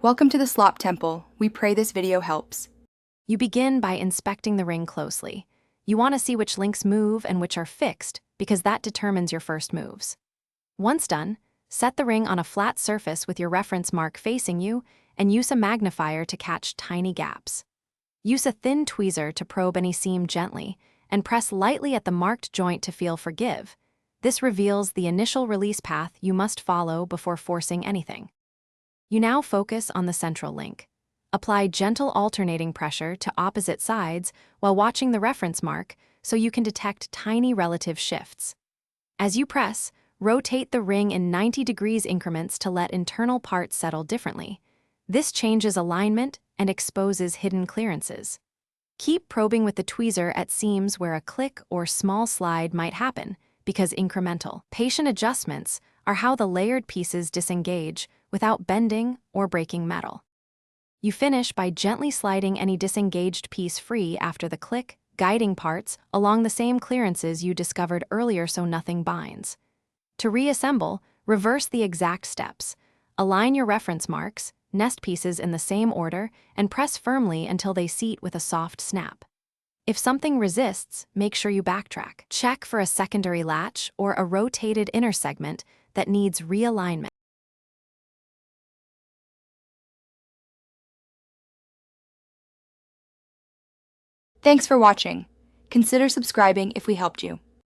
Welcome to the Slop Temple. We pray this video helps. You begin by inspecting the ring closely. You want to see which links move and which are fixed because that determines your first moves. Once done, set the ring on a flat surface with your reference mark facing you and use a magnifier to catch tiny gaps. Use a thin tweezer to probe any seam gently and press lightly at the marked joint to feel for give. This reveals the initial release path you must follow before forcing anything. You now focus on the central link. Apply gentle alternating pressure to opposite sides while watching the reference mark so you can detect tiny relative shifts. As you press, rotate the ring in 90 degrees increments to let internal parts settle differently. This changes alignment and exposes hidden clearances. Keep probing with the tweezer at seams where a click or small slide might happen, because incremental, patient adjustments are how the layered pieces disengage without bending or breaking metal. You finish by gently sliding any disengaged piece free after the click, guiding parts along the same clearances you discovered earlier so nothing binds. To reassemble, reverse the exact steps. Align your reference marks, nest pieces in the same order, and press firmly until they seat with a soft snap. If something resists, make sure you backtrack. Check for a secondary latch or a rotated inner segment that needs realignment. Thanks for watching. Consider subscribing if we helped you.